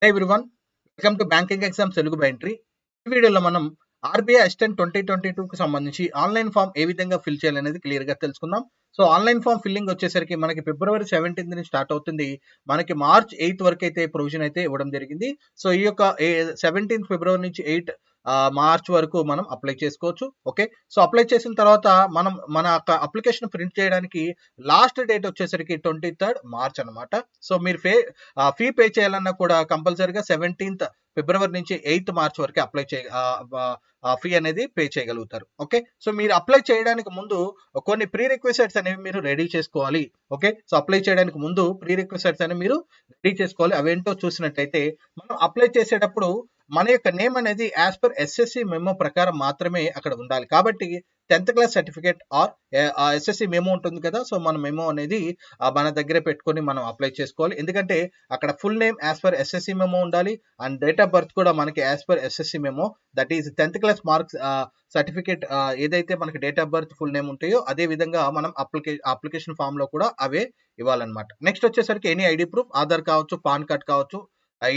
Hey everyone, welcome to banking exams Telugu by entry. ఈ వీడియోలో మనం ఆర్బీఐ అసిస్టెంట్ 2022కి సంబంధించి ఆన్లైన్ ఫామ్ ఏ విధంగా ఫిల్ చేయాలనేది క్లియర్గా తెలుసుకుందాం. సో ఆన్లైన్ ఫామ్ ఫిల్లింగ్ వచ్చేసరికి మనకి ఫిబ్రవరి 17 నుంచి స్టార్ట్ అవుతుంది. మనకి మార్చ్ 8 వరకు అయితే ప్రొవిజన్ అయితే ఇవ్వడం జరిగింది. సో ఈ యొక్క 17 ఫిబ్రవరి నుంచి 8 మార్చ్ వరకు మనం అప్లై చేసుకోవచ్చు. ఓకే, సో అప్లై చేసిన తర్వాత మనం మన అప్లికేషన్ ప్రింట్ చేయడానికి లాస్ట్ డేట్ వచ్చేసరికి 23rd మార్చ్ అనమాట. సో మీరు ఫీ పే చేయాలన్నా కూడా కంపల్సరీగా 17th ఫిబ్రవరి నుంచి 8th మార్చ్ వరకు అప్లై ఫీ అనేది పే చేయగలుగుతారు. ఓకే, సో మీరు అప్లై చేయడానికి ముందు కొన్ని ప్రీ రిక్వెసైట్స్ అనేవి మీరు రెడీ చేసుకోవాలి. ఓకే, సో అప్లై చేయడానికి ముందు ప్రీ రిక్వెసైట్స్ అనేవి మీరు రెడీ చేసుకోవాలి. అవేంటో చూసినట్టయితే మనం అప్లై చేసేటప్పుడు మన యొక్క నేమ్ అనేది యాజ్ పర్ ఎస్ఎస్సి మెమో ప్రకారం మాత్రమే అక్కడ ఉండాలి. కాబట్టి 10th class certificate or SSC memo ఉంటుంది కదా, సో మన మెమో అనేది మన దగ్గర పెట్టుకొని మనం అప్లై చేసుకోవాలి. ఎందుకంటే అక్కడ full name as per SSC memo ఉండాలి అండ్ డేట్ ఆఫ్ బర్త్ కూడా మనకి as per SSC memo, that is 10th class marks certificate ఏదైతే మనకి date of birth full name ఉంటాయో అదే విధంగా మనం అప్లికేషన్ ఫామ్ లో కూడా అవే ఇవ్వాలన్నమాట. నెక్స్ట్ వచ్చేసరికి ఎనీ ఐడి ప్రూఫ్, ఆధార్ కావచ్చు, పాన్ కార్డ్ కావచ్చు,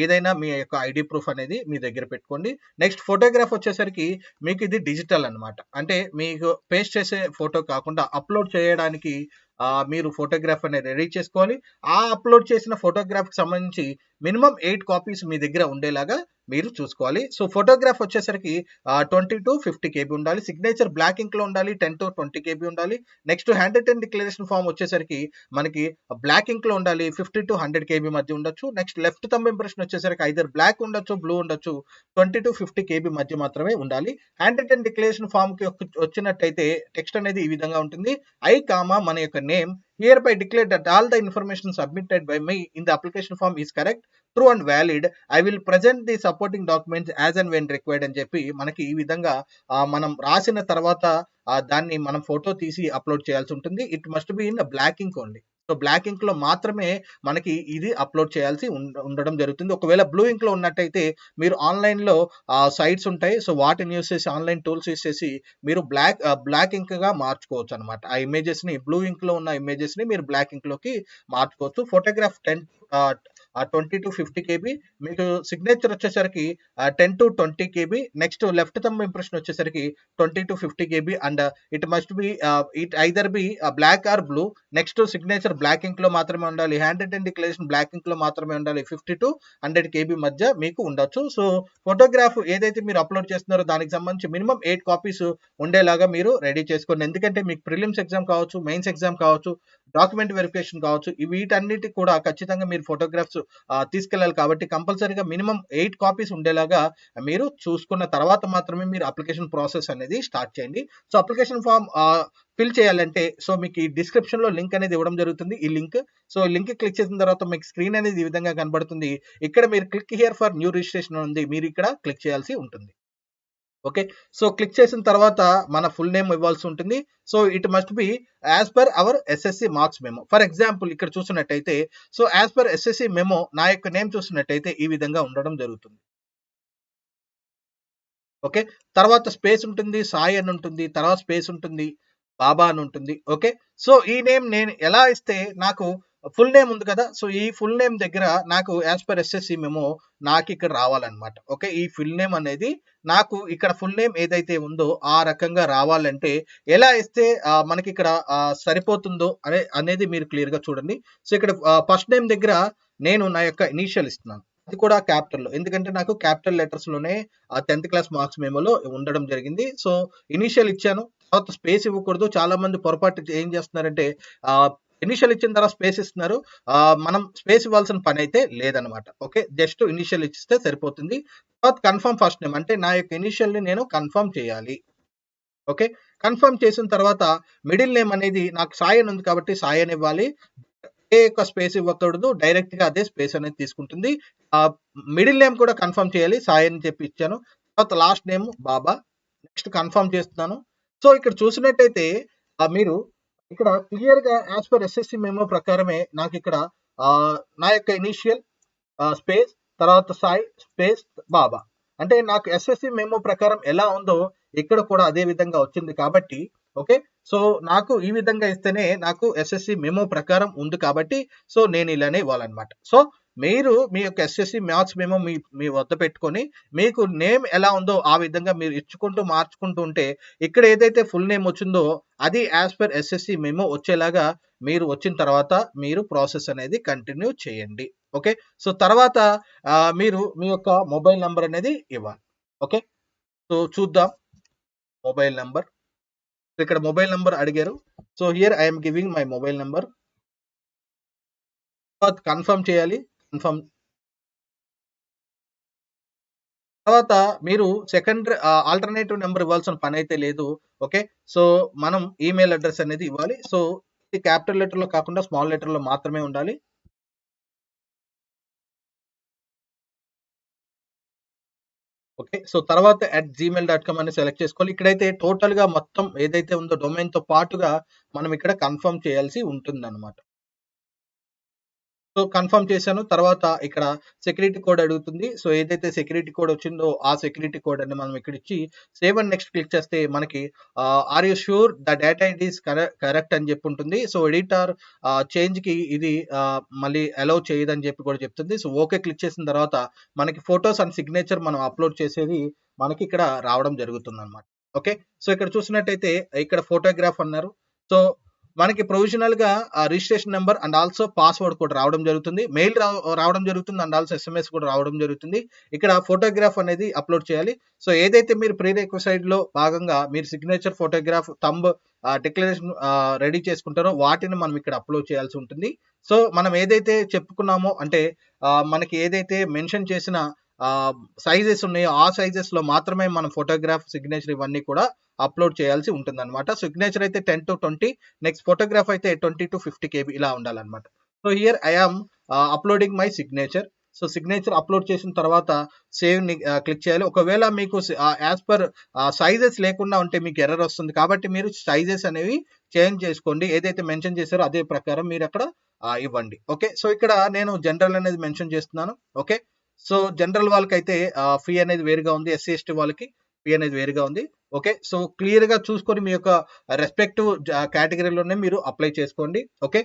ఏదైనా మీ యొక్క ఐడి ప్రూఫ్ అనేది మీ దగ్గర పెట్టుకోండి. నెక్స్ట్ ఫోటోగ్రాఫ్ వచ్చేసరికి మీకు ఇది డిజిటల్ అన్నమాట. అంటే మీకు పేస్ట్ చేసే ఫోటో కాకుండా అప్లోడ్ చేయడానికి మీరు ఫోటోగ్రాఫ్ అనేది రెడీ చేసుకోవాలి. ఆ అప్లోడ్ చేసిన ఫోటోగ్రాఫ్కి సంబంధించి మినిమం 8 కాపీస్ మీ దగ్గర ఉండేలాగా మీరు చూసుకోవాలి. సో ఫోటోగ్రాఫ్ వచ్చేసరికి 20 to 50 KB ఉండాలి. సిగ్నేచర్ బ్లాక్ ఇంక్ లో ఉండాలి. 10 to 20 KB ఉండాలి. Next hand written declaration form వచ్చేసరికి మనకి బ్లాక్ ఇంక్ లో ఉండాలి. 50 to 100 KB మధ్య ఉండొచ్చు. నెక్స్ట్ లెఫ్ట్ థంబ్ ఇంప్రెషన్ వచ్చేసరికి ఐదర్ బ్లాక్ ఉండొచ్చు, బ్లూ ఉండొచ్చు. 20 to 50 KB మధ్య మాత్రమే ఉండాలి. హ్యాండ్ రిటెన్ డిక్లరేషన్ ఫామ్ కి వచ్చినట్టయితే టెక్స్ట్ అనేది ఈ విధంగా ఉంటుంది. మన యొక్క name hereby declare that all the information submitted by me in the application form is correct, true and valid. I will present the supporting documents as and when required అని చెప్పి మనకి ఈ విధంగా మనం రాసిన తర్వాత దాన్ని మనం ఫోటో తీసి అప్లోడ్ చేయాల్సి ఉంటుంది. It must be in black ink only. So black ink లో మాత్రమే మనకి ఇది అప్లోడ్ చేయాల్సి ఉండడం జరుగుతుంది. ఒకవేళ బ్లూ ఇంక్ లో ఉన్నట్టయితే మీరు ఆన్లైన్ లో సైట్స్ ఉంటాయి, సో వాటిని యూస్ చేసి ఆన్లైన్ టూల్స్ యూస్ చేసి మీరు బ్లాక్ ఇంక్ గా మార్చుకోవచ్చు అనమాట. ఆ ఇమేజెస్ ని బ్లూ ఇంక్ లో ఉన్న ఇమేజెస్ ని మీరు బ్లాక్ ఇంక్ లోకి మార్చుకోవచ్చు. ఫోటోగ్రాఫ్ 20 to 50 KB, మీకు సిగ్నేచర్ వచ్చేసరికి 10 to 20 KB. Next left thumb impression వచ్చేసరికి 20 to 50 KB and it must be it either be black or blue. Next signature black ink లో మాత్రమే ఉండాలి. Hand written declaration black ink లో మాత్రమే ఉండాలి. 50 to 100 KB మధ్య మీకు ఉండొచ్చు. సో ఫోటోగ్రాఫ్ ఏదైతే మీరు అప్లోడ్ చేస్తున్నారో దానికి సంబంధించి మినిమం 8 కాపీస్ ఉండేలాగా మీరు రెడీ చేసుకోండి. ఎందుకంటే మీకు ప్రిలిమ్స్ ఎగ్జామ్ కావచ్చు, మెయిన్స్ ఎగ్జామ్ కావచ్చు, డాక్యుమెంట్ వెరిఫికేషన్ కావచ్చు, వీటన్నిటికి కూడా ఖచ్చితంగా మీరు ఫోటోగ్రాఫ్స్ తీసుకెళ్ళాలి. కాబట్టి కంపల్సరీగా మినిమం 8 కాపీస్ ఉండేలాగా మీరు చూసుకున్న తర్వాత మాత్రమే మీరు అప్లికేషన్ ప్రాసెస్ అనేది స్టార్ట్ చేయండి. సో అప్లికేషన్ ఫామ్ ఫిల్ చేయాలంటే సో మీకు ఈ డిస్క్రిప్షన్ లో లింక్ అనేది ఇవ్వడం జరుగుతుంది. ఈ లింక్, సో లింక్ క్లిక్ చేసిన తర్వాత మీకు స్క్రీన్ అనేది ఈ విధంగా కనబడుతుంది. ఇక్కడ మీరు click here for new registration ఉంది, మీరు ఇక్కడ క్లిక్ చేయాల్సి ఉంటుంది. ఓకే, సో క్లిక్ చేసిన తర్వాత మన ఫుల్ నేమ్ ఇవ్వాల్సి ఉంటుంది. So it must be as per our SSC marks memo. For example ఇక్కడ చూసినట్టయితే so as per SSC memo నా యొక్క నేమ్ చూసినట్టయితే ఈ విధంగా ఉండడం జరుగుతుంది. ఓకే, తర్వాత స్పేస్ ఉంటుంది, సాయి అని ఉంటుంది, తర్వాత స్పేస్ ఉంటుంది, బాబా అని ఉంటుంది. ఓకే, సో ఈ నేమ్ నేను ఎలా ఇస్తే నాకు ఫుల్ నేమ్ ఉంది కదా, సో ఈ ఫుల్ నేమ్ దగ్గర నాకు యాజ్ పర్ ఎస్ఎస్సి మెమో నాకు ఇక్కడ రావాలన్నమాట. ఓకే, ఈ ఫుల్ నేమ్ అనేది నాకు ఇక్కడ ఫుల్ నేమ్ ఏదైతే ఉందో ఆ రకంగా రావాలంటే ఎలా ఇస్తే మనకి ఇక్కడ సరిపోతుందో అనేది మీరు క్లియర్ గా చూడండి. సో ఇక్కడ ఫస్ట్ నేమ్ దగ్గర నేను నా యొక్క ఇనీషియల్ ఇస్తున్నాను, అది కూడా క్యాపిటల్ లో, ఎందుకంటే నాకు క్యాపిటల్ లెటర్స్ లోనే 10th క్లాస్ మార్క్స్ మెమోలో ఉండడం జరిగింది. సో ఇనీషియల్ ఇచ్చాను, తర్వాత స్పేస్ ఇవ్వకూడదు. చాలా మంది పొరపాటు ఏం చేస్తున్నారంటే ఇనిషియల్ ఇచ్చిన తర్వాత స్పేస్ ఇస్తున్నారు. మనం స్పేస్ ఇవ్వాల్సిన పని అయితే లేదనమాట. ఓకే, జస్ట్ ఇనిషియల్ ఇచ్చిస్తే సరిపోతుంది. తర్వాత కన్ఫర్మ్ ఫస్ట్ నేమ్, అంటే నా యొక్క ఇనిషియల్ ని నేను కన్ఫర్మ్ చేయాలి. ఓకే, కన్ఫర్మ్ చేసిన తర్వాత మిడిల్ నేమ్ అనేది నాకు సాయి అని ఉంది కాబట్టి సాయి అని ఇవ్వాలి. ఏ యొక్క స్పేస్ ఇవ్వకూడదు, డైరెక్ట్ గా అదే స్పేస్ అనేది తీసుకుంటుంది. మిడిల్ నేమ్ కూడా కన్ఫర్మ్ చేయాలి, సాయి అని చెప్పి ఇచ్చాను. తర్వాత లాస్ట్ నేమ్ బాబా. నెక్స్ట్ కన్ఫర్మ్ చేస్తున్నాను. సో ఇక్కడ చూసినట్టయితే మీరు ఇక్కడ క్లియర్ గా యాజ్ పర్ ఎస్ఎస్సి మెమో ప్రకారమే నాకు ఇక్కడ నా యొక్క ఇనిషియల్ స్పేస్ తర్వాత సాయి స్పేస్ బాబా, అంటే నాకు ఎస్ఎస్సి మెమో ప్రకారం ఎలా ఉందో ఇక్కడ కూడా అదే విధంగా వచ్చింది కాబట్టి ఓకే, సో నాకు ఈ విధంగా ఇస్తేనే నాకు ఎస్ఎస్సి మెమో ప్రకారం ఉంది కాబట్టి సో నేను ఇలానే ఇవ్వాలన్నమాట. సో మీరు మీ యొక్క ఎస్ఎస్సి మ్యాథ్స్ మెమో మీ వద్ద పెట్టుకొని మీకు నేమ్ ఎలా ఉందో ఆ విధంగా మీరు ఇచ్చుకుంటూ మార్చుకుంటూ ఉంటే ఇక్కడ ఏదైతే ఫుల్ నేమ్ వచ్చిందో అది యాజ్ పర్ ఎస్ఎస్సి మెమో వచ్చేలాగా మీరు వచ్చిన తర్వాత మీరు ప్రాసెస్ అనేది కంటిన్యూ చేయండి. ఓకే. సో తర్వాత మీరు మీ యొక్క మొబైల్ నంబర్ అనేది ఇవ్వాలి. ఓకే. సో చూద్దాం మొబైల్ నంబర్. ఇక్కడ మొబైల్ నంబర్ అడిగారు. So here I'm giving my mobile number. Confirm చేయాలి. కన్ఫర్మ్ తర్వాత మీరు సెకండరీ ఆల్టర్నేటివ్ నెంబర్ ఇవ్వాల్సిన పని అయితే లేదు. ఓకే. సో మనం ఈమెయిల్ అడ్రస్ అనేది ఇవ్వాలి. సో ఇది క్యాపిటల్ లెటర్ లో కాకుండా స్మాల్ లెటర్ లో మాత్రమే ఉండాలి. ఓకే. సో తర్వాత @gmail.com అని సెలెక్ట్ చేసుకోవాలి. ఇక్కడైతే టోటల్ గా మొత్తం ఏదైతే ఉందో డొమైన్ తో పాటుగా మనం ఇక్కడ కన్ఫర్మ్ చేయాల్సి ఉంటుందన్నమాట. సో కన్ఫర్మ్ చేశాను. తర్వాత ఇక్కడ సెక్యూరిటీ కోడ్ అడుగుతుంది. సో ఏదైతే సెక్యూరిటీ కోడ్ వచ్చిందో ఆ సెక్యూరిటీ కోడ్ అని మనం ఇక్కడ ఇచ్చి సేవ్ అండ్ నెక్స్ట్ క్లిక్ చేస్తే మనకి are you sure the data ID is correct అని చెప్పి ఉంటుంది. సో ఎడిటర్ చేంజ్ కి ఇది మళ్ళీ అలౌ చేయదని చెప్పి కూడా చెప్తుంది. సో ఓకే క్లిక్ చేసిన తర్వాత మనకి ఫొటోస్ అండ్ సిగ్నేచర్ మనం అప్లోడ్ చేసేది మనకి ఇక్కడ రావడం జరుగుతుంది అనమాట. ఓకే. సో ఇక్కడ చూసినట్టయితే ఇక్కడ ఫోటోగ్రాఫ్ అన్నారు. సో మనకి ప్రొవిజనల్ గా registration number and also password కూడా రావడం జరుగుతుంది. మెయిల్ రావడం జరుగుతుంది అండ్ ఆల్సో ఎస్ఎంఎస్ కూడా రావడం జరుగుతుంది. ఇక్కడ ఫోటోగ్రాఫ్ అనేది అప్లోడ్ చేయాలి. సో ఏదైతే మీరు ప్రీ రిక్వెసైడ్ లో భాగంగా మీరు signature, photograph, thumb declaration ready చేసుకుంటారో వాటిని మనం ఇక్కడ అప్లోడ్ చేయాల్సి ఉంటుంది. సో మనం ఏదైతే చెప్పుకున్నామో అంటే మనకి ఏదైతే మెన్షన్ చేసిన సైజెస్ ఉన్నాయో ఆ సైజెస్ లో మాత్రమే మనం ఫోటోగ్రాఫ్, సిగ్నేచర్ ఇవన్నీ కూడా అప్లోడ్ చేయాల్సి ఉంటుంది అనమాట. సిగ్నేచర్ అయితే 10 to 20, నెక్స్ట్ ఫోటోగ్రాఫ్ అయితే 20 to 50 KB ఇలా ఉండాలన్నమాట. So here I am uploading my signature. So signature upload చేసిన తర్వాత సేవ్ ని క్లిక్ చేయాలి. ఒకవేళ మీకు యాజ్ పర్ సైజెస్ లేకుండా ఉంటే మీకు ఎర్రర్ వస్తుంది. కాబట్టి మీరు సైజెస్ అనేవి చేంజ్ చేసుకోండి. ఏదైతే మెన్షన్ చేశారో అదే ప్రకారం మీరు అక్కడ ఇవ్వండి. ఓకే. సో ఇక్కడ నేను జనరల్ అనేది మెన్షన్ చేస్తున్నాను. ఓకే. సో జనరల్ వాళ్ళకైతే ఫీ అనేది వేరుగా ఉంది. ఎస్సీ ఎస్టీ వాళ్ళకి ఫీ అనేది వేరుగా ఉంది. ఓకే. సో క్లియర్ గా చూసుకొని మీ యొక్క రెస్పెక్టివ్ కేటగిరీలోనే మీరు అప్లై చేసుకోండి. ఓకే.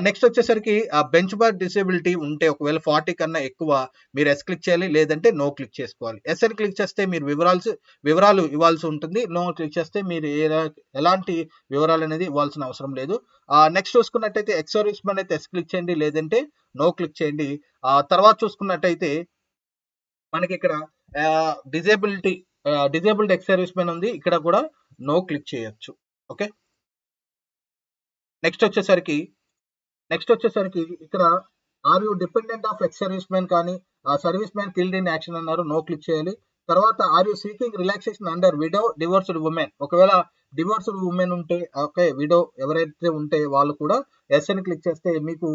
నెక్స్ట్ వచ్చేసరికి బెంచ్ బార్ డిసేబిలిటీ ఉంటే ఒకవేళ 40 కన్నా ఎక్కువ మీరు ఎస్ క్లిక్ చేయాలి. లేదంటే నో క్లిక్ చేసుకోవాలి. ఎస్ అని క్లిక్ చేస్తే మీరు వివరాలు ఇవ్వాల్సి ఉంటుంది. నో క్లిక్ చేస్తే మీరు ఎలాంటి వివరాలు అనేది ఇవ్వాల్సిన అవసరం లేదు. నెక్స్ట్ చూసుకున్నట్టయితే ఎక్స్ సర్వీస్ మెన్ అయితే ఎస్ క్లిక్ చేయండి. లేదంటే నో క్లిక్ చేయండి. తర్వాత చూసుకున్నట్టయితే మనకి ఇక్కడ డిజేబుల్డ్ ఎక్స్ సర్వీస్ మెన్ ఉంది. ఇక్కడ కూడా నో క్లిక్ చేయొచ్చు. ఓకే. నెక్స్ట్ వచ్చేసరికి ఇక్కడ are you dependent of ex service men కానీ service man killed in action అన్నారు. నో క్లిక్ చేయాలి. తర్వాత are you seeking relaxation under widow divorced women. ఒకవేళ డివోర్స్డ్ ఉమెన్ ఉంటే ఓకే, విడో ఎవరైతే ఉంటే వాళ్ళు కూడా ఎస్ అని క్లిక్ చేస్తే మీకు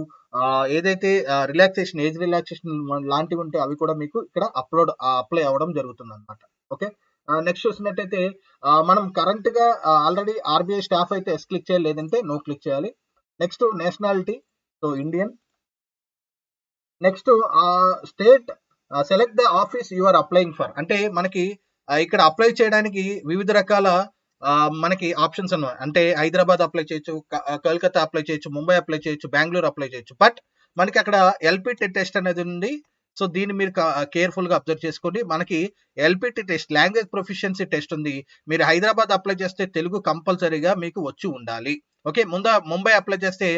ఏదైతే రిలాక్సేషన్, ఏజ్ రిలాక్సేషన్ లాంటివి ఉంటే అవి కూడా మీకు ఇక్కడ అప్లై అవ్వడం జరుగుతుంది అనమాట. ఓకే. నెక్స్ట్ చూసినట్టయితే మనం కరెంట్ గా ఆల్రెడీ ఆర్బీఐ స్టాఫ్ అయితే ఎస్ క్లిక్ చేయాలి. లేదంటే నో క్లిక్ చేయాలి. Next nationality, so Indian. Next state, select the office you are applying for. అంటే మనకి ఇక్కడ అప్లై చేయడానికి వివిధ రకాల మనకి ఆప్షన్స్ అన్నమాట. అంటే హైదరాబాద్ అప్లై చేయొచ్చు, కోల్కతా అప్లై చేయొచ్చు, ముంబై అప్లై చేయొచ్చు, బెంగళూరు అప్లై చేయొచ్చు. బట్ మనకి అక్కడ ఎల్పిటి టెస్ట్ అనేది ఉంది. సో దీన్ని మీరు కేర్ఫుల్ గా అబ్జర్వ్ చేసుకోండి. మనకి LPT test, language proficiency test ఉంది. మీరు హైదరాబాద్ అప్లై చేస్తే తెలుగు కంపల్సరీగా మీకు వచ్చి ఉండాలి. ఓకే. ముంబై అప్లై చేస్తే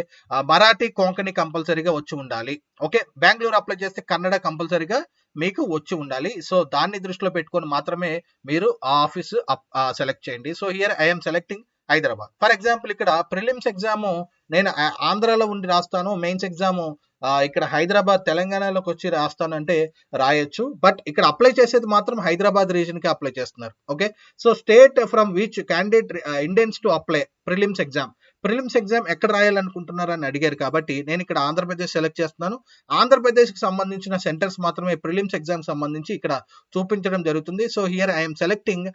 మరాఠీ, కొంకణి కంపల్సరీగా వచ్చి ఉండాలి. ఓకే. బెంగళూరు అప్లై చేస్తే కన్నడ కంపల్సరీగా మీకు వచ్చి ఉండాలి. సో దాన్ని దృష్టిలో పెట్టుకొని మాత్రమే మీరు ఆ ఆఫీస్ సెలెక్ట్ చేయండి. So here I'm selecting Hyderabad. For example ఇక్కడ ప్రిలిమ్స్ ఎగ్జామ్ నేను ఆంధ్రాలో ఉండి రాస్తాను, మెయిన్స్ ఎగ్జామ్ ఇక్కడ హైదరాబాద్ తెలంగాణలోకి వచ్చి రాస్తాను అంటే రాయొచ్చు. బట్ ఇక్కడ అప్లై చేసేది మాత్రం హైదరాబాద్ రీజన్ కి అప్లై చేస్తున్నారు. Okay. So state from which candidate ఇంటెండ్స్ to apply prelims exam. Prelims exam ఎక్కడ రాయాలనుకుంటున్నారు అని అడిగారు కాబట్టి నేను ఇక్కడ ఆంధ్రప్రదేశ్ సెలెక్ట్ చేస్తున్నాను. ఆంధ్రప్రదేశ్ కి సంబంధించిన సెంటర్స్ మాత్రమే ప్రిలిమ్స్ ఎగ్జామ్ సంబంధించి ఇక్కడ చూపించడం జరుగుతుంది. So here I'm selecting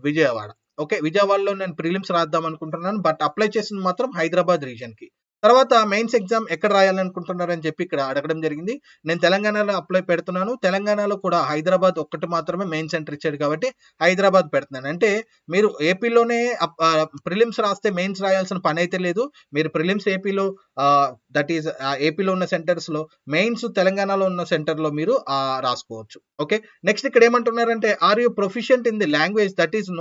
Vijayawada. Okay. విజయవాడలో నేను ప్రిలిమ్స్ రాద్దాం అనుకుంటున్నాను. బట్ అప్లై చేసింది మాత్రం హైదరాబాద్ రీజన్ కి. తర్వాత మెయిన్స్ ఎగ్జామ్ ఎక్కడ రాయాలనుకుంటున్నారని చెప్పి ఇక్కడ అడగడం జరిగింది. నేను తెలంగాణలో అప్లై పెడుతున్నాను. తెలంగాణలో కూడా హైదరాబాద్ ఒక్కటి మాత్రమే మెయిన్ సెంటర్ ఇచ్చాడు కాబట్టి హైదరాబాద్ పెడుతున్నాను. అంటే మీరు ఏపీలోనే ప్రిలిమ్స్ రాస్తే మెయిన్స్ రాయాల్సిన పని అయితే లేదు. మీరు ప్రిలిమ్స్ ఏపీలో దట్ ఈస్ ఏపీలో ఉన్న సెంటర్స్‌లో, మెయిన్స్ తెలంగాణలో ఉన్న సెంటర్‌లో మీరు రాసుకోవచ్చు. ఓకే. నెక్స్ట్ ఇక్కడ ఏమంటున్నారంటే, are you proficient in the language that is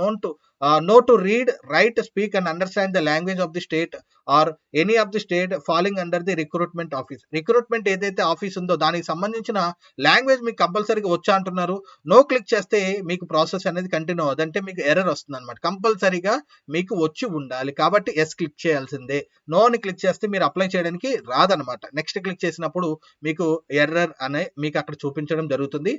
known to read, write, speak and understand the language of the state or any of the state falling under the recruitment office. Recruitment ఏదైతే office ఉందో దానికి సంబంధించిన language మీకు కంపల్సరీగా వచ్చా అంటున్నారు. No click చేస్తే మీకు ప్రాసెస్ అనేది కంటిన్యూ అవ్వదు. అంటే మీకు ఎర్రర్ వస్తుందన్నమాట. కంపల్సరీగా మీకు వచ్చి ఉండాలి. కాబట్టి యెస్ క్లిక్ చేయాల్సిందే. నో అని క్లిక్ చేస్తే మీరు అప్లై చేయడానికి రాదనమాట. నెక్స్ట్ క్లిక్ చేసినప్పుడు మీకు ఎర్రర్ అనే మీకు అక్కడ చూపించడం జరుగుతుంది.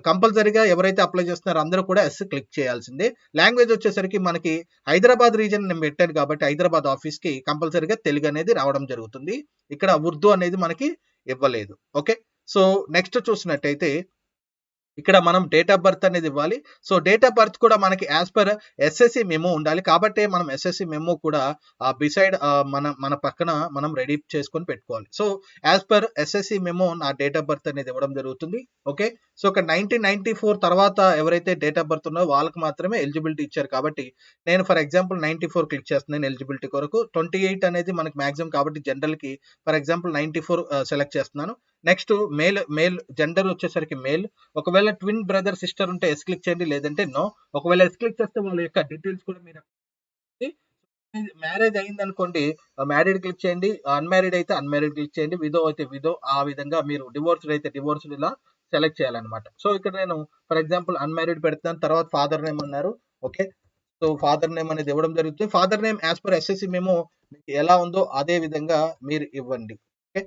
కంపల్సరీగా ఎవరైతే అప్లై చేస్తున్నారో అందరూ కూడా యెస్ క్లిక్ చేయాల్సిందే. లాంగ్వేజ్ వచ్చేసరికి మనకి హైదరాబాద్ రీజియన్ నేను పెట్టాను కాబట్టి హైదరాబాద్ ఆఫీస్ కి కంపల్సరీగా తెలుగు అనేది రావడం జరుగుతుంది. ఇక్కడ ఉర్దూ అనేది మనకి ఇవ్వలేదు. ఓకే. సో నెక్స్ట్ చూసినట్టయితే ఇక్కడ మనం డేట్ ఆఫ్ బర్త్ అనేది ఇవ్వాలి. సో డేట్ ఆఫ్ బర్త్ కూడా మనకి యాజ్ పర్ ఎస్ఎస్సి మెమో ఉండాలి. కాబట్టి మనం ఎస్ఎస్సి మెమో కూడా బిసైడ్ మన పక్కన మనం రెడీ చేసుకొని పెట్టుకోవాలి. So as per SSC memo నా డేట్ ఆఫ్ బర్త్ అనేది ఇవ్వడం జరుగుతుంది. ఓకే. సో ఇక్కడ 1994 తర్వాత ఎవరైతే డేట్ ఆఫ్ బర్త్ ఉన్నారో వాళ్ళకి మాత్రమే ఎలిజిబిలిటీ ఇచ్చారు. కాబట్టి నేను ఫర్ ఎగ్జాంపుల్ 94 క్లిక్ చేస్తున్నాను ఎలిజిబిలిటీ కొరకు. 28 అనేది మనకి మాక్సిమం కాబట్టి జనరల్ కి ఫర్ ఎగ్జాంపుల్ 94 సెలెక్ట్ చేస్తున్నాను. నెక్స్ట్ మేల్ జెండర్ వచ్చేసరికి మేల్. ఒకవేళ ట్విన్ బ్రదర్ సిస్టర్ ఉంటే ఎస్ క్లిక్ చేయండి, లేదంటే నో. ఒకవేళ ఎస్ క్లిక్ చేస్తే వాళ్ళ యొక్క డీటెయిల్స్ కూడా మీరు మ్యారేజ్ అయింది అనుకోండి మ్యారీడ్ క్లిక్ చేయండి, అన్మ్యారీడ్ అయితే అన్మ్యారీడ్ క్లిక్ చేయండి, విడో అయితే విడో, ఆ విధంగా మీరు డివోర్స్డ్ అయితే డివోర్స్డ్ ఇలా సెలెక్ట్ చేయాలన్నమాట. సో ఇక్కడ నేను ఫర్ ఎగ్జాంపుల్ అన్మ్యారీడ్ పెడతాను. తర్వాత ఫాదర్ నేమ్ అన్నారు. ఓకే. సో ఫాదర్ నేమ్ అనేది ఇవ్వడం జరుగుతుంది. Father name as per SSC మేము ఎలా ఉందో అదే విధంగా మీరు ఇవ్వండి. Okay.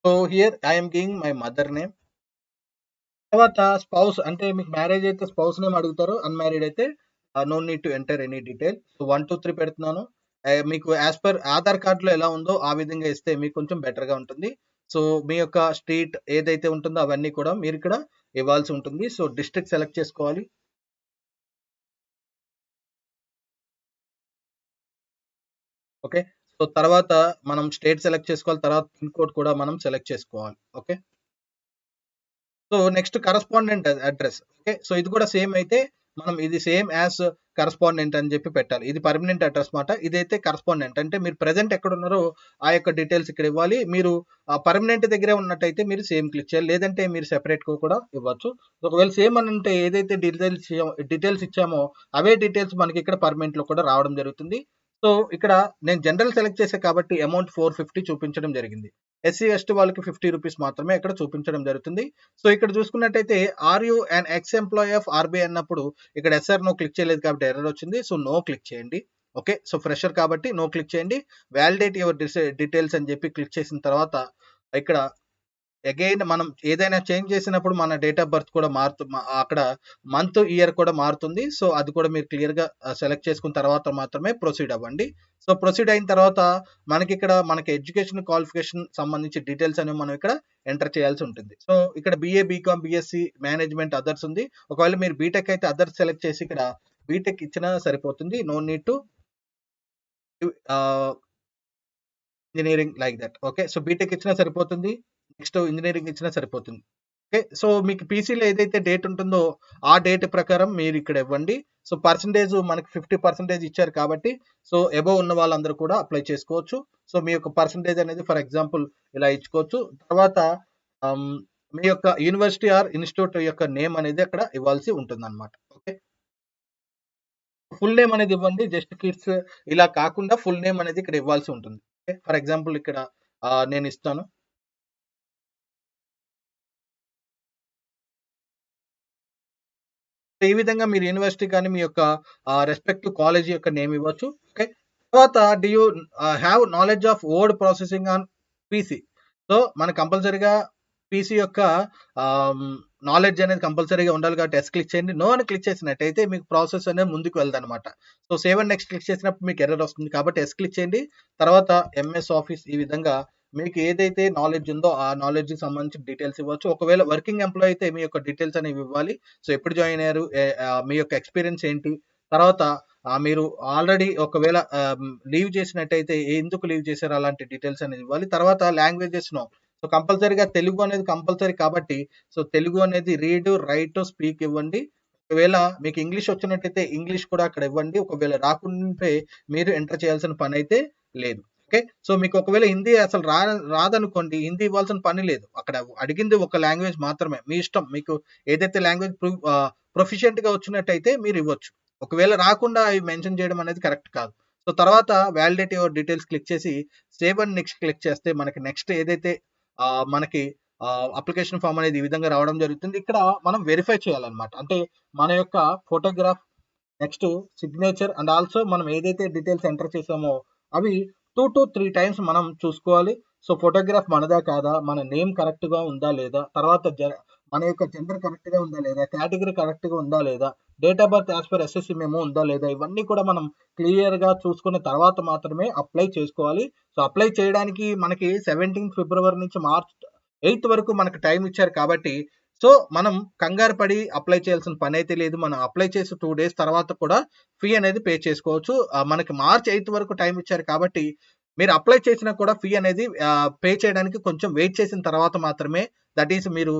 So here I'm giving my mother name. తర్వాత స్పౌస్ అంటే మీకు మ్యారేజ్ అయితే స్పౌస్ నేమ్ అడుగుతారు. అన్‌మ్యారీడ్ అయితే no need to enter any detail. So 1, 2, 3 పెడుతున్నాను. మీకు యాస్ పర్ ఆధార్ కార్డ్‌లో ఎలా ఉందో ఆ విధంగా ఇస్తే మీకు కొంచెం బెటర్‌గా ఉంటుంది. సో మీ యొక్క స్ట్రీట్ ఏదైతే ఉంటుందో అవన్నీ కూడా మీరు ఇక్కడ ఇవ్వాల్సి ఉంటుంది. సో డిస్ట్రిక్ట్ సెలెక్ట్ చేసుకోవాలి. ఓకే. సో తర్వాత మనం స్టేట్ సెలెక్ట్ చేసుకోవాలి. తర్వాత పిన్ కోడ్ కూడా మనం సెలెక్ట్ చేసుకోవాలి. Okay. So next correspondent address. Okay. So ఇది కూడా సేమ్ అయితే మనం ఇది సేమ్ యాస్ కరస్పాండెంట్ అని చెప్పి పెట్టాలి. ఇది పర్మనెంట్ అడ్రస్ మాట. ఇదైతే కరస్పాండెంట్ అంటే మీరు ప్రెజెంట్ ఎక్కడ ఉన్నారో ఆ యొక్క డీటెయిల్స్ ఇక్కడ ఇవ్వాలి. మీరు పర్మనెంట్ దగ్గరే ఉన్నట్టయితే మీరు సేమ్ క్లిక్ చేయాలి. లేదంటే మీరు సెపరేట్ కూడా ఇవ్వచ్చు. ఒకవేళ సేమ్ అని అంటే ఏదైతే డీటెయిల్స్ ఇచ్చామో అవే డీటెయిల్స్ మనకి ఇక్కడ పర్మనెంట్ లో కూడా రావడం జరుగుతుంది. సో ఇక్కడ నేను జనరల్ సెలెక్ట్ చేసా కాబట్టి అమౌంట్ 450 చూపించడం జరిగింది. ఎస్సీ ఎస్టీ వాళ్ళకి 50 రూపీస్ మాత్రమే ఇక్కడ చూపించడం జరుగుతుంది. సో ఇక్కడ చూసుకున్నట్టయితే are you and ex employee of RBI అన్నప్పుడు ఇక్కడ ఎస్ఆర్ నో క్లిక్ చేయలేదు కాబట్టి ఎర్రర్ వచ్చింది. సో నో క్లిక్ చేయండి. ఓకే. సో ఫ్రెషర్ కాబట్టి నో క్లిక్ చేయండి. వ్యాలిడేట్ యువర్ డీటెయిల్స్ అని చెప్పి క్లిక్ చేసిన తర్వాత ఇక్కడ అగైన్ మనం ఏదైనా చేంజ్ చేసినప్పుడు మన డేట్ ఆఫ్ బర్త్ కూడా అక్కడ మంత్ ఇయర్ కూడా మారుతుంది. సో అది కూడా మీరు క్లియర్ గా సెలెక్ట్ చేసుకున్న తర్వాత మాత్రమే ప్రొసీడ్ అవ్వండి. సో ప్రొసీడ్ అయిన తర్వాత మనకి ఎడ్యుకేషన్ క్వాలిఫికేషన్ సంబంధించి డీటెయిల్స్ అనేవి మనం ఇక్కడ ఎంటర్ చేయాల్సి ఉంటుంది. సో ఇక్కడ BA, BCom, BSc, management, others ఉంది. ఒకవేళ మీరు బీటెక్ అయితే అదర్స్ సెలెక్ట్ చేసి ఇక్కడ బీటెక్ ఇచ్చినా సరిపోతుంది. No need to engineering like that. Okay. So BTech ఇచ్చినా సరిపోతుంది. నెక్స్ట్ ఇంజనీరింగ్ ఇచ్చినా సరిపోతుంది. ఓకే. సో మీకు పీసీలో ఏదైతే డేట్ ఉంటుందో ఆ డేట్ ప్రకారం మీరు ఇక్కడ ఇవ్వండి. సో పర్సంటేజ్ మనకి 50% ఇచ్చారు కాబట్టి సో అబోవ్ ఉన్న వాళ్ళందరూ కూడా అప్లై చేసుకోవచ్చు. సో మీ యొక్క పర్సంటేజ్ అనేది ఫర్ ఎగ్జాంపుల్ ఇలా ఇచ్చుకోవచ్చు. తర్వాత మీ యొక్క యూనివర్సిటీ ఆర్ ఇన్స్టిట్యూట్ యొక్క నేమ్ అనేది అక్కడ ఇవ్వాల్సి ఉంటుందన్నమాట. ఓకే. ఫుల్ నేమ్ అనేది ఇవ్వండి. జస్ట్ కిడ్స్ ఇలా కాకుండా ఫుల్ నేమ్ అనేది ఇక్కడ ఇవ్వాల్సి ఉంటుంది. ఓకే. ఫర్ ఎగ్జాంపుల్ ఇక్కడ నేను ఇస్తాను. ఈ విధంగా మీరు యూనివర్సిటీ కానీ మీ యొక్క రెస్పెక్టివ్ కాలేజ్ యొక్క నేమ్ ఇవ్వచ్చు. ఓకే. తర్వాత do you have knowledge of word processing on PC. So మన కంపల్సరీగా పీసీ యొక్క నాలెడ్జ్ అనేది కంపల్సరీగా ఉండాలి కాబట్టి ఎస్ క్లిక్ చేయండి. నో అని క్లిక్ చేసినట్టయితే మీకు ప్రాసెస్ అనేది ముందుకు వెళ్దనమాట. So save and next click చేసినప్పుడు మీకు ఎర్రర్ వస్తుంది కాబట్టి ఎస్ క్లిక్ చేయండి. తర్వాత ఎంఎస్ ఆఫీస్ ఈ విధంగా మీకు ఏదైతే నాలెడ్జ్ ఉందో ఆ నాలెడ్జ్కి సంబంధించిన డీటెయిల్స్ ఇవ్వచ్చు. ఒకవేళ వర్కింగ్ ఎంప్లాయ్ అయితే మీ యొక్క డీటెయిల్స్ అనేవి ఇవ్వాలి. సో ఎప్పుడు జాయిన్ అయ్యారు, మీ యొక్క ఎక్స్పీరియన్స్ ఏంటి, తర్వాత మీరు ఆల్రెడీ ఒకవేళ లీవ్ చేసినట్టయితే ఎందుకు లీవ్ చేశారు అలాంటి డీటెయిల్స్ అనేది ఇవ్వాలి. తర్వాత లాంగ్వేజెస్ను సో కంపల్సరీగా తెలుగు అనేది కంపల్సరీ కాబట్టి సో తెలుగు అనేది రీడ్, రైట్, స్పీక్ ఇవ్వండి. ఒకవేళ మీకు ఇంగ్లీష్ వచ్చినట్టయితే ఇంగ్లీష్ కూడా అక్కడ ఇవ్వండి. ఒకవేళ రాకుంటే మీరు ఎంటర్ చేయాల్సిన పని అయితే లేదు. ఓకే. సో మీకు ఒకవేళ హిందీ అసలు రాదనుకోండి, హిందీ ఇవ్వాల్సిన పని లేదు. అక్కడ అడిగింది ఒక లాంగ్వేజ్ మాత్రమే. మీ ఇష్టం. మీకు ఏదైతే లాంగ్వేజ్ ప్రొఫిషియెంట్ గా వచ్చినట్టయితే మీరు ఇవ్వచ్చు. ఒకవేళ రాకుండా అవి మెన్షన్ చేయడం అనేది కరెక్ట్ కాదు. సో తర్వాత వ్యాలిడేట్ యువర్ డీటెయిల్స్ క్లిక్ చేసి సేవ్ అండ్ నెక్స్ట్ క్లిక్ చేస్తే మనకి నెక్స్ట్ ఏదైతే మనకి అప్లికేషన్ ఫామ్ అనేది ఈ విధంగా రావడం జరుగుతుంది. ఇక్కడ మనం వెరిఫై చేయాలన్నమాట. అంటే మన యొక్క photograph, next signature and also మనం ఏదైతే డీటెయిల్స్ ఎంటర్ చేసామో అవి 2 to 3 టైమ్స్ మనం చూసుకోవాలి. సో ఫోటోగ్రాఫ్ మనదా కాదా, మన నేమ్ కరెక్ట్ గా ఉందా లేదా, తర్వాత మన యొక్క జెండర్ కరెక్ట్ గా ఉందా లేదా, కేటగిరీ కరెక్ట్ గా ఉందా లేదా, date of birth as per SSC memo ఉందా లేదా, ఇవన్నీ కూడా మనం క్లియర్ గా చూసుకున్న తర్వాత మాత్రమే అప్లై చేసుకోవాలి. సో అప్లై చేయడానికి మనకి 17 ఫిబ్రవరి నుంచి మార్చ్ 8 వరకు మనకు టైం ఇచ్చారు కాబట్టి సో మనం కంగారు పడి అప్లై చేయాల్సిన పని అయితే లేదు. మనం అప్లై చేసి 2 డేస్ తర్వాత కూడా ఫీ అనేది పే చేసుకోవచ్చు. మనకి మార్చ్ 8 వరకు టైం ఇచ్చారు కాబట్టి మీరు అప్లై చేసినా కూడా ఫీ అనేది పే చేయడానికి కొంచెం వెయిట్ చేసిన తర్వాత మాత్రమే, దట్ ఈస్ మీరు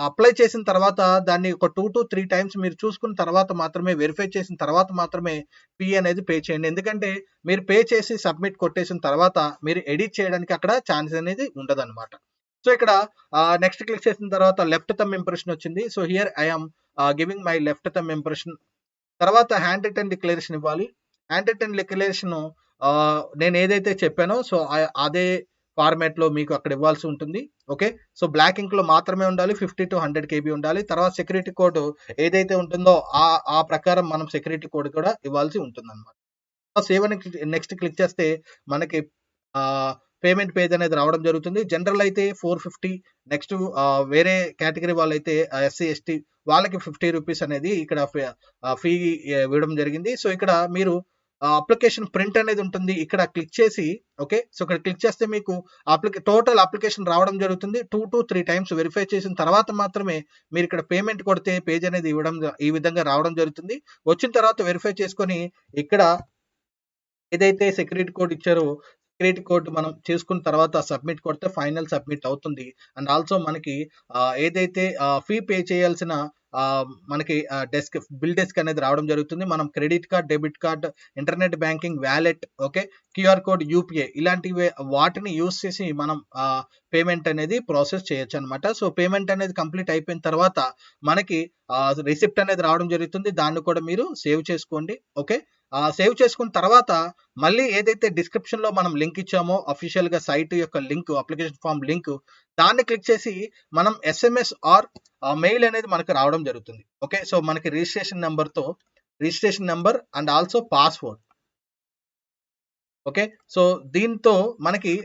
అప్లై చేసిన తర్వాత దాన్ని ఒక 2 to 3 టైమ్స్ మీరు చూసుకున్న తర్వాత మాత్రమే, వెరిఫై చేసిన తర్వాత మాత్రమే ఫీ అనేది పే చేయండి. ఎందుకంటే మీరు పే చేసి సబ్మిట్ కొట్టేసిన తర్వాత మీరు ఎడిట్ చేయడానికి అక్కడ ఛాన్స్ అనేది ఉండదన్నమాట. సో ఇక్కడ నెక్స్ట్ క్లిక్ చేసిన తర్వాత లెఫ్ట్ థంబ్ ఇంప్రెషన్ వచ్చింది. So here I am giving my left thumb impression. తర్వాత హ్యాండ్ రిటన్ డిక్లరేషన్ ఇవ్వాలి. హ్యాండ్ రిటన్ డిక్లరేషన్ నేను ఏదైతే చెప్పానో సో అదే ఫార్మాట్ లో మీకు అక్కడ ఇవ్వాల్సి ఉంటుంది. ఓకే. సో బ్లాక్ ఇంక్ లో మాత్రమే ఉండాలి. 50 to 100 KB ఉండాలి. తర్వాత సెక్యూరిటీ కోడ్ ఏదైతే ఉంటుందో ఆ ప్రకారం మనం సెక్యూరిటీ కోడ్ కూడా ఇవ్వాల్సి ఉంటుంది అనమాట. సేవ్ అని నెక్స్ట్ క్లిక్ చేస్తే మనకి పేమెంట్ పేజ్ అనేది రావడం జరుగుతుంది. జనరల్ అయితే 450, నెక్స్ట్ వేరే కేటగిరీ వాళ్ళైతే SC ST వాళ్ళకి 50 రూపీస్ అనేది ఇక్కడ ఫీ ఇవ్వడం జరిగింది. సో ఇక్కడ మీరు అప్లికేషన్ ప్రింట్ అనేది ఉంటుంది. ఇక్కడ క్లిక్ చేసి ఓకే. సో ఇక్కడ క్లిక్ చేస్తే మీకు టోటల్ అప్లికేషన్ రావడం జరుగుతుంది. 2 to 3 టైమ్స్ వెరిఫై చేసిన తర్వాత మాత్రమే మీరు ఇక్కడ పేమెంట్ కొడితే పేజ్ అనేది ఇవ్వడం ఈ విధంగా రావడం జరుగుతుంది. వచ్చిన తర్వాత వెరిఫై చేసుకొని ఇక్కడ ఏదైతే సెక్యూరిటీ కోడ్ ఇచ్చారో సెక్యూరిటీ కోడ్ మనం చేసుకున్న తర్వాత సబ్మిట్ కొడితే ఫైనల్ సబ్మిట్ అవుతుంది. అండ్ ఆల్సో మనకి ఏదైతే ఫీ పే చేయాల్సిన మనకి బిల్ డెస్క్ అనేది రావడం జరుగుతుంది. మనం credit card, debit card, internet banking, wallet, okay, QR code, UPI ఇలాంటివి వాటిని యూస్ చేసి మనం పేమెంట్ అనేది ప్రాసెస్ చేయొచ్చు అనమాట. సో పేమెంట్ అనేది కంప్లీట్ అయిపోయిన తర్వాత మనకి రిసిప్ట్ అనేది రావడం జరుగుతుంది. దాన్ని కూడా మీరు సేవ్ చేసుకోండి. ఓకే. సేవ్ చేసుకున్న తర్వాత మళ్ళీ ఏదైతే డిస్క్రిప్షన్ లో మనం లింక్ ఇచ్చామో అఫీషియల్ గా సైట్ యొక్క లింక్, అప్లికేషన్ ఫామ్ లింక్, దాన్ని క్లిక్ చేసి మనం SMS ఆర్ మెయిల్ అనేది మనకు రావడం జరుగుతుంది. ఓకే. సో మనకి registration number and also password. Okay. So దీంతో మనకి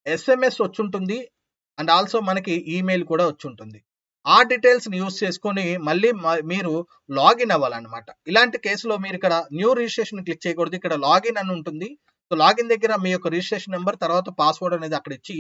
SMS వచ్చుంటుంది అండ్ ఆల్సో మనకి ఈమెయిల్ కూడా వచ్చుంటుంది. ఆ డీటెయిల్స్ ని యూస్ చేసుకొని మళ్ళీ మీరు లాగిన్ అవ్వాలన్నమాట. ఇలాంటి కేసులో మీరు ఇక్కడ న్యూ రిజిస్ట్రేషన్ క్లిక్ చేయకూడదు. ఇక్కడ లాగిన్ అని ఉంటుంది. సో లాగిన్ దగ్గర మీ యొక్క రిజిస్ట్రేషన్ నెంబర్ తర్వాత పాస్వర్డ్ అనేది అక్కడ ఇచ్చి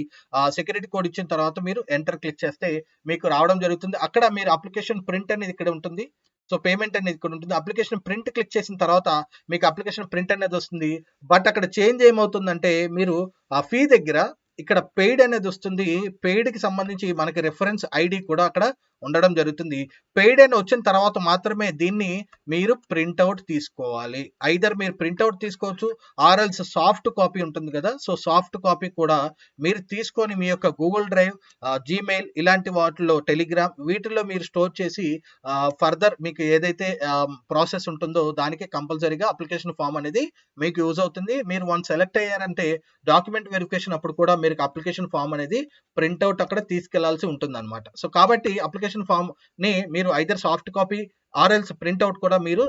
సెక్యూరిటీ కోడ్ ఇచ్చిన తర్వాత మీరు ఎంటర్ క్లిక్ చేస్తే మీకు రావడం జరుగుతుంది. అక్కడ మీరు అప్లికేషన్ ప్రింట్ అనేది ఇక్కడ ఉంటుంది. సో పేమెంట్ అనేది ఇక్కడ ఉంటుంది. అప్లికేషన్ ప్రింట్ క్లిక్ చేసిన తర్వాత మీకు అప్లికేషన్ ప్రింట్ అనేది వస్తుంది. బట్ అక్కడ చేంజ్ ఏమవుతుందంటే మీరు ఆ ఫీ దగ్గర ఇక్కడ పెయిడ్ అనేది వస్తుంది. పెయిడ్ కి సంబంధించి మనకి రెఫరెన్స్ ఐడి కూడా అక్కడ ఉండడం జరుగుతుంది. పెయిడ్ అని వచ్చిన తర్వాత మాత్రమే దీన్ని మీరు ప్రింట్అవుట్ తీసుకోవాలి. ఐదర్ మీరు ప్రింట్అవుట్ తీసుకోవచ్చు ఆర్ఎల్స్ సాఫ్ట్ కాపీ ఉంటుంది కదా. సో సాఫ్ట్ కాపీ కూడా మీరు తీసుకొని మీ యొక్క గూగుల్ డ్రైవ్, జీమెయిల్ ఇలాంటి వాటిలో, టెలిగ్రామ్ వీటిల్లో మీరు స్టోర్ చేసి ఫర్దర్ మీకు ఏదైతే ప్రాసెస్ ఉంటుందో దానికి కంపల్సరీగా అప్లికేషన్ ఫామ్ అనేది మీకు యూజ్ అవుతుంది. మీరు వన్ సెలెక్ట్ అయ్యారంటే డాక్యుమెంట్ వెరిఫికేషన్ అప్పుడు కూడా మీరు అప్లికేషన్ ఫామ్ అనేది ప్రింట్అవుట్ అక్కడ తీసుకెళ్లాల్సి ఉంటుంది అనమాట. సో కాబట్టి అప్లికేషన్ ఫామ్ ని మీరు ఐదర్ సాఫ్ట్ కాపీ ఆర్ఎల్స్ ప్రింట్అవుట్ కూడా మీరు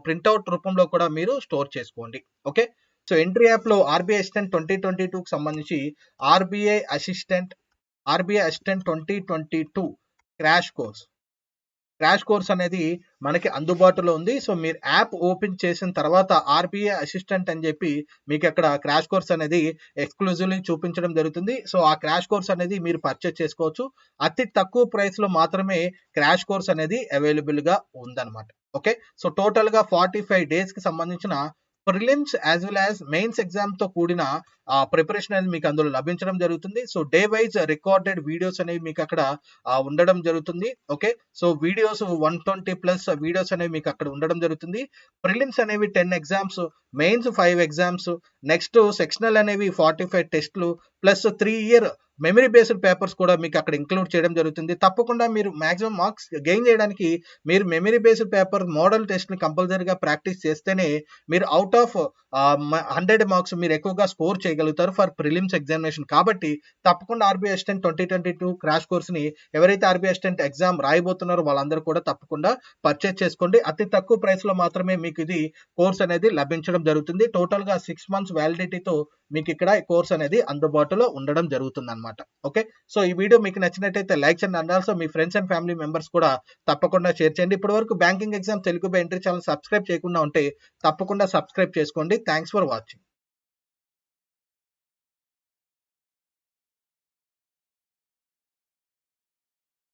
ప్రింట్అవుట్ రూపంలో కూడా మీరు స్టోర్ చేసుకోండి. ఓకే. సో ఎంట్రీ యాప్ లో ఆర్బీఐ అసిస్టెంట్ 2022 కి సంబంధించి ఆర్బీఐ అసిస్టెంట్ 2022 క్రాష్ కోర్స్ అనేది మనకి అందుబాటులో ఉంది. సో మీరు యాప్ ఓపెన్ చేసిన తర్వాత ఆర్బీఐ అసిస్టెంట్ అని చెప్పి మీకు అక్కడ క్రాష్ కోర్స్ అనేది ఎక్స్క్లూజివ్లీ చూపించడం జరుగుతుంది. సో ఆ క్రాష్ కోర్స్ అనేది మీరు పర్చేస్ చేసుకోవచ్చు. అతి తక్కువ ప్రైస్ లో మాత్రమే క్రాష్ కోర్స్ అనేది అవైలబుల్ గా ఉందన్నమాట. ఓకే. సో టోటల్ గా 45 days కి సంబంధించిన prelims as well as mains exam తో కూడిన ప్రిపరేషన్ అనేది మీకు అందులో లభించడం జరుగుతుంది. So day wise recorded videos అనేవి మీకు అక్కడ ఉండడం జరుగుతుంది. ఓకే, సో వీడియోస్ 120+ వీడియోస్ అనేవి మీకు అక్కడ ఉండడం జరుగుతుంది. ప్రిలిమ్స్ అనేవి 10 exams, mains 5 exams, next sectional అనేవి 45 టెస్ట్లు plus 3 year memory based papers కూడా మీకు అక్కడ ఇంక్లూడ్ చేయడం జరుగుతుంది. తప్పకుండా మీరు మాక్సిమం మార్క్స్ గెయిన్ చేయడానికి మీరు memory based paper model test ని కంపల్సరీగా ప్రాక్టీస్ చేస్తేనే మీరు అవుట్ ఆఫ్ 100 మార్క్స్ మీరు ఎక్కువగా స్కోర్ చేయగలుగుతారు ఫర్ ప్రిలిమ్స్ ఎగ్జామినేషన్. కాబట్టి తప్పకుండా ఆర్బీఐ అసిస్టెంట్ 2022 క్రాష్ కోర్స్ ని ఎవరైతే ఆర్బీఐ అసిస్టెంట్ ఎగ్జామ్ రాయబోతున్నారో వాళ్ళందరూ కూడా తప్పకుండా పర్చేస్ చేసుకోండి. అతి తక్కువ ప్రైస్ లో మాత్రమే మీకు ఇది కోర్స్ అనేది లభించడం జరుగుతుంది. టోటల్ గా 6 months వ్యాలిడిటీతో మీకు ఇక్కడ ఈ కోర్స్ అనేది అందుబాటులో ఉండడం జరుగుతుంది అనమాట. ఓకే, సో ఈ వీడియో మీకు నచ్చినట్టయితే లైక్ చేయండి and also me friends and family members కూడా తప్పకుండా షేర్ చేయండి. ఇప్పటి వరకు banking exam Telugu by entry channel subscribe చేయకుండా ఉంటే తప్పకుండా సబ్స్క్రైబ్ చేసుకోండి. Thanks for watching.